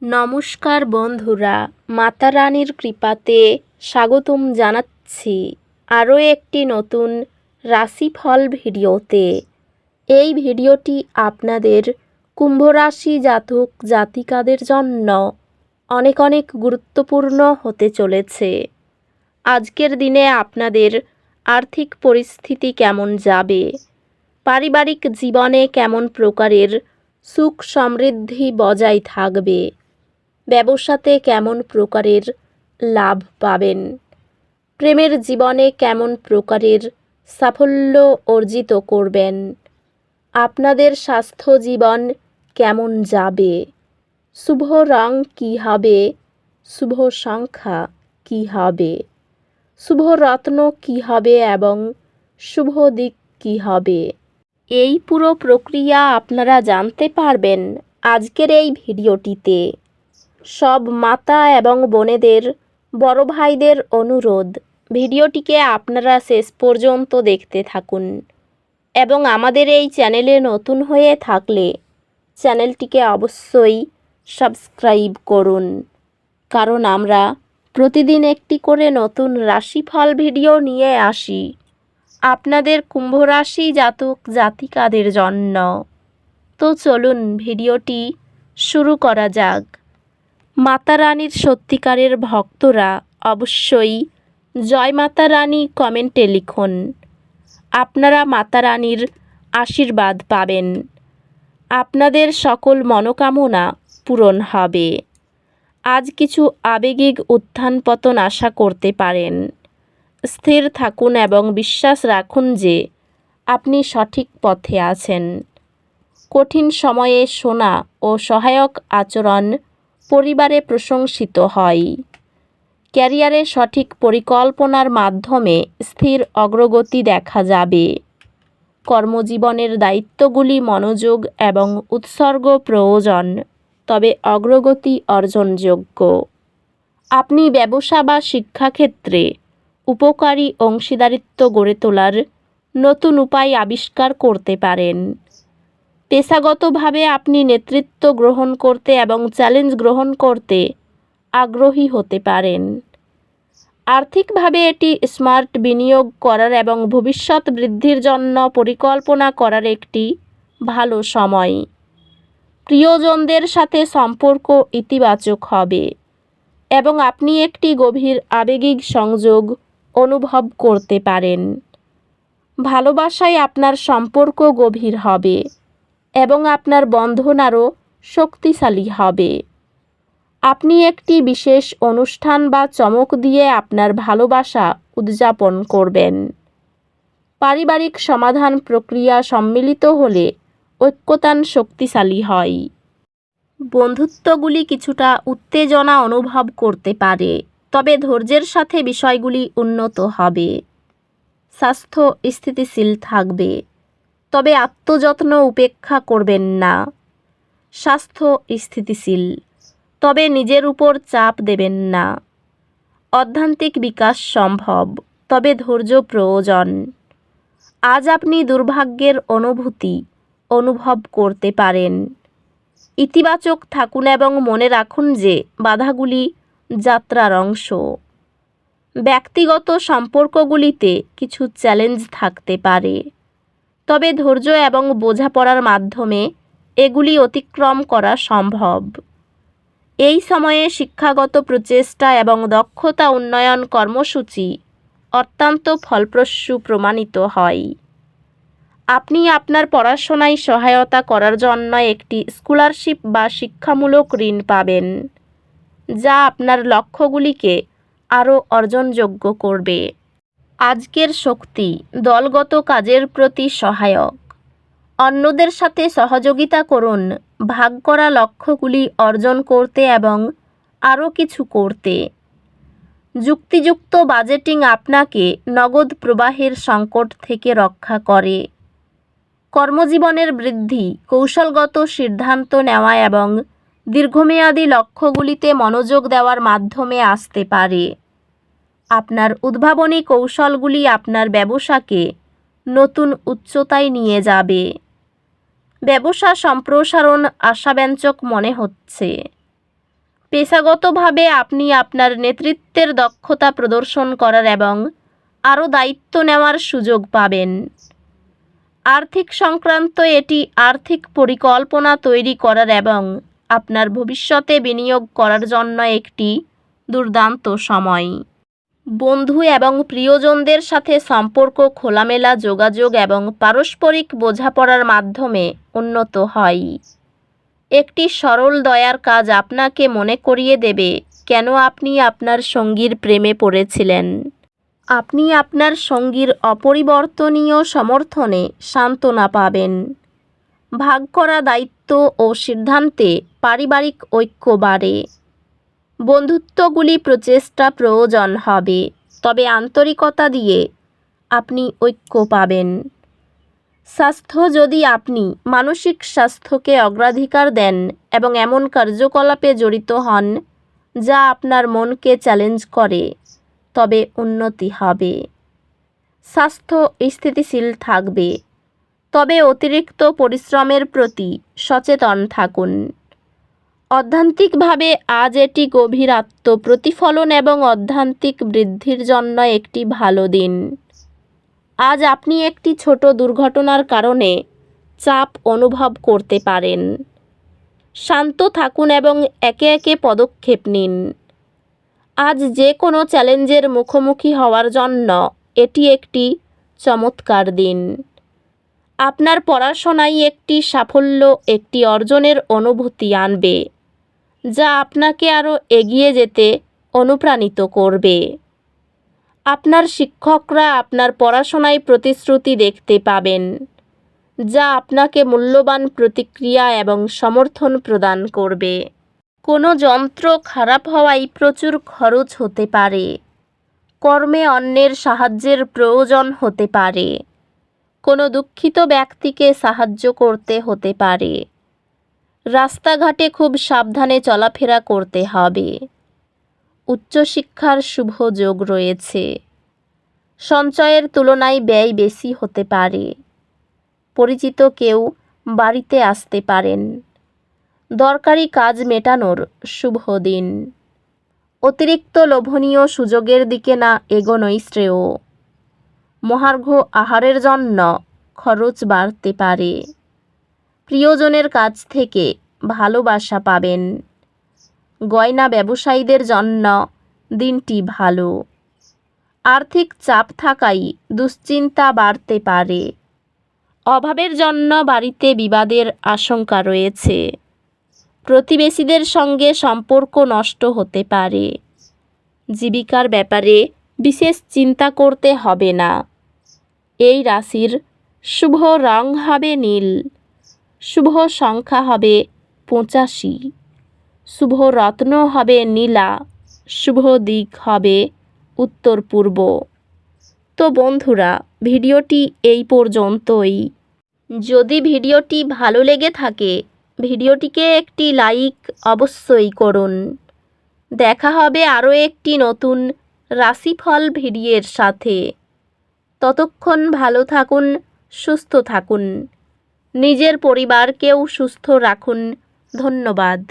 নমস্কার বন্ধুরা, মাতা রানীর কৃপাতে স্বাগতম জানাচ্ছি আরও একটি নতুন রাশিফল ভিডিওতে। এই ভিডিওটি আপনাদের কুম্ভ রাশি জাতক জাতিকাদের জন্য অনেক অনেক গুরুত্বপূর্ণ হতে চলেছে। আজকের দিনে আপনাদের আর্থিক পরিস্থিতি কেমন যাবে, পারিবারিক জীবনে কেমন প্রকারের সুখ সমৃদ্ধি বজায় থাকবে, ব্যবসাতে কেমন প্রকারের লাভ পাবেন, প্রেমের জীবনে কেমন প্রকারের সাফল্য অর্জিত করবেন, আপনাদের স্বাস্থ্য জীবন কেমন যাবে, শুভ রং কী হবে, শুভ সংখ্যা কী হবে, শুভ রত্ন কী হবে এবং শুভ দিক কী হবে, এই পুরো প্রক্রিয়া আপনারা জানতে পারবেন আজকের এই ভিডিওটিতে। সব মাতা এবং বোনেদের, বড় ভাইদের অনুরোধ, ভিডিওটিকে আপনারা শেষ পর্যন্ত দেখতে থাকুন এবং আমাদের এই চ্যানেলে নতুন হয়ে থাকলে চ্যানেলটিকে অবশ্যই সাবস্ক্রাইব করুন, কারণ আমরা প্রতিদিন একটি করে নতুন রাশিফল ভিডিও নিয়ে আসি আপনাদের কুম্ভ রাশি জাতক জাতিকাদের জন্য। তো চলুন ভিডিওটি শুরু করা যাক। মাতা রানীর সত্যিকারের ভক্তরা অবশ্যই জয় মাতা রানী কমেন্টে লিখুন। আপনারা মাতা রানীর আশীর্বাদ পাবেন, আপনাদের সকল মনোকামনা পূরণ হবে। আজ কিছু আবেগিক উত্থান পতন আশা করতে পারেন। স্থির থাকুন এবং বিশ্বাস রাখুন যে আপনি সঠিক পথে আছেন। কঠিন সময়ে শোনা ও সহায়ক আচরণ পরিবারে প্রশংসিত হয়। ক্যারিয়ারে সঠিক পরিকল্পনার মাধ্যমে স্থির অগ্রগতি দেখা যাবে। কর্মজীবনের দায়িত্বগুলি মনোযোগ এবং উৎসর্গ প্রয়োজন, তবে অগ্রগতি অর্জনযোগ্য। আপনি ব্যবসা বা শিক্ষাক্ষেত্রে উপকারী অংশীদারিত্ব গড়ে তোলার নতুন উপায় আবিষ্কার করতে পারেন। পেশাগতভাবে আপনি নেতৃত্ব গ্রহণ করতে এবং চ্যালেঞ্জ গ্রহণ করতে আগ্রহী হতে পারেন। আর্থিকভাবে এটি স্মার্ট বিনিয়োগ করার এবং ভবিষ্যৎ বৃদ্ধির জন্য পরিকল্পনা করার একটি ভালো সময়। প্রিয়জনদের সাথে সম্পর্ক ইতিবাচক হবে এবং আপনি একটি গভীর আবেগিক সংযোগ অনুভব করতে পারেন। ভালোবাসায় আপনার সম্পর্ক গভীর হবে এবং আপনার বন্ধন আরও শক্তিশালী হবে। আপনি একটি বিশেষ অনুষ্ঠান বা চমক দিয়ে আপনার ভালোবাসা উদযাপন করবেন। পারিবারিক সমাধান প্রক্রিয়া সম্মিলিত হলে ঐক্যতান শক্তিশালী হয়। বন্ধুত্বগুলি কিছুটা উত্তেজনা অনুভব করতে পারে, তবে ধৈর্যের সাথে বিষয়গুলি উন্নত হবে। স্বাস্থ্য স্থিতিশীল থাকবে, তবে আত্মযত্ন উপেক্ষা করবেন না। স্বাস্থ্য স্থিতিশীল, তবে নিজের উপর চাপ দেবেন না। অধ্যাত্মিক বিকাশ সম্ভব, তবে ধৈর্য প্রয়োজন। আজ আপনি দুর্ভাগ্যের অনুভূতি অনুভব করতে পারেন। ইতিবাচক থাকুন এবং মনে রাখুন যে বাধাগুলি যাত্রার অংশ। ব্যক্তিগত সম্পর্কগুলিতে কিছু চ্যালেঞ্জ থাকতে পারে, তবে ধৈর্য এবং বোঝাপড়ার মাধ্যমে এগুলি অতিক্রম করা সম্ভব। এই সময়ে শিক্ষাগত প্রচেষ্টা এবং দক্ষতা উন্নয়ন কর্মসূচি অত্যন্ত ফলপ্রসূ প্রমাণিত হয়। আপনি আপনার পড়াশোনায় সহায়তা করার জন্য একটি স্কলারশিপ বা শিক্ষামূলক ঋণ পাবেন, যা আপনার লক্ষ্যগুলিকে আরও অর্জনযোগ্য করবে। আজকের শক্তি দলগত কাজের প্রতি সহায়ক। অন্যদের সাথে সহযোগিতা করুন ভাগ করা লক্ষ্যগুলি অর্জন করতে এবং আরও কিছু করতে। যুক্তিযুক্ত বাজেটিং আপনাকে নগদ প্রবাহের সংকট থেকে রক্ষা করে। কর্মজীবনের বৃদ্ধি কৌশলগত সিদ্ধান্ত নেওয়া এবং দীর্ঘমেয়াদী লক্ষ্যগুলিতে মনোযোগ দেওয়ার মাধ্যমে আসতে পারে। আপনার উদ্ভাবনী কৌশলগুলি আপনার ব্যবসাকে নতুন উচ্চতায় নিয়ে যাবে। ব্যবসা সম্প্রসারণ আশাব্যঞ্জক মনে হচ্ছে। পেশাগতভাবে আপনি আপনার নেতৃত্বের দক্ষতা প্রদর্শন করার এবং আরও দায়িত্ব নেওয়ার সুযোগ পাবেন। আর্থিক সংক্রান্ত এটি আর্থিক পরিকল্পনা তৈরি করার এবং আপনার ভবিষ্যতে বিনিয়োগ করার জন্য একটি দুর্দান্ত সময়। বন্ধু এবং প্রিয়জনদের সাথে সম্পর্ক খোলামেলা যোগাযোগ এবং পারস্পরিক বোঝাপড়ার মাধ্যমে উন্নত হয়। একটি সরল দয়ার কাজ আপনাকে মনে করিয়ে দেবে কেন আপনি আপনার সঙ্গীর প্রেমে পড়েছিলেন। আপনি আপনার সঙ্গীর অপরিবর্তনীয় সমর্থনে সান্ত্বনা পাবেন। ভাগ করা দায়িত্ব ও সিদ্ধান্তে পারিবারিক ঐক্য বাড়ে। বন্ধুত্বগুলি প্রচেষ্টা প্রয়োজন হবে, তবে আন্তরিকতা দিয়ে আপনি ঐক্য পাবেন। স্বাস্থ্য, যদি আপনি মানসিক স্বাস্থ্যকে অগ্রাধিকার দেন এবং এমন কার্যকলাপে জড়িত হন যা আপনার মনকে চ্যালেঞ্জ করে, তবে উন্নতি হবে। স্বাস্থ্য স্থিতিশীল থাকবে, তবে অতিরিক্ত পরিশ্রমের প্রতি সচেতন থাকুন। অধ্যাত্মিকভাবে আজ এটি গভীর আত্মপ্রতিফলন এবং আধ্যাত্মিক বৃদ্ধির জন্য একটি ভালো দিন। আজ আপনি একটি ছোট দুর্ঘটনার কারণে চাপ অনুভব করতে পারেন। শান্ত থাকুন এবং একে একে পদক্ষেপ নিন। আজ যে কোনো চ্যালেঞ্জের মুখোমুখি হওয়ার জন্য এটি একটি চমৎকার দিন। আপনার পড়াশোনায় একটি সাফল্য একটি অর্জনের অনুভূতি আনবে, যা আপনাকে আরও এগিয়ে যেতে অনুপ্রাণিত করবে। আপনার শিক্ষকরা আপনার পড়াশোনায় প্রতিশ্রুতি দেখতে পাবেন, যা আপনাকে মূল্যবান প্রতিক্রিয়া এবং সমর্থন প্রদান করবে। কোনো যন্ত্র খারাপ হওয়ায় প্রচুর খরচ হতে পারে। কর্মে অন্যের সাহায্যের প্রয়োজন হতে পারে। কোনো দুঃখিত ব্যক্তিকে সাহায্য করতে হতে পারে। রাস্তাঘাটে খুব সাবধানে চলাফেরা করতে হবে। উচ্চশিক্ষার শুভ যোগ রয়েছে। সঞ্চয়ের তুলনায় ব্যয় বেশি হতে পারে। পরিচিত কেউ বাড়িতে আসতে পারেন। দরকারি কাজ মেটানোর শুভ দিন। অতিরিক্ত লোভনীয় সুযোগের দিকে না এগোনোই শ্রেয়। মহার্ঘ আহারের জন্য খরচ বাড়তে পারে। প্রিয়জনের কাছ থেকে ভালোবাসা পাবেন। গয়না ব্যবসায়ীদের জন্য দিনটি ভালো। আর্থিক চাপ থাকায় দুশ্চিন্তা বাড়তে পারে। অভাবের জন্য বাড়িতে বিবাদের আশঙ্কা রয়েছে। প্রতিবেশীদের সঙ্গে সম্পর্ক নষ্ট হতে পারে। জীবিকার ব্যাপারে বিশেষ চিন্তা করতে হবে না। এই রাশির শুভ রং হবে নীল। শুভ সংখ্যা হবে 85। শুভ রত্ন হবে নীলা। শুভ দিক হবে উত্তর পূর্ব। তো বন্ধুরা, ভিডিওটি এই পর্যন্তই। যদি ভিডিওটি ভালো লেগে থাকে, ভিডিওটিকে একটি লাইক অবশ্যই করুন। দেখা হবে আরও একটি নতুন রাশিফল ভিডিওর সাথে। ততক্ষণ ভালো থাকুন, সুস্থ থাকুন, নিজের পরিবারকেও সুস্থ রাখুন। ধন্যবাদ।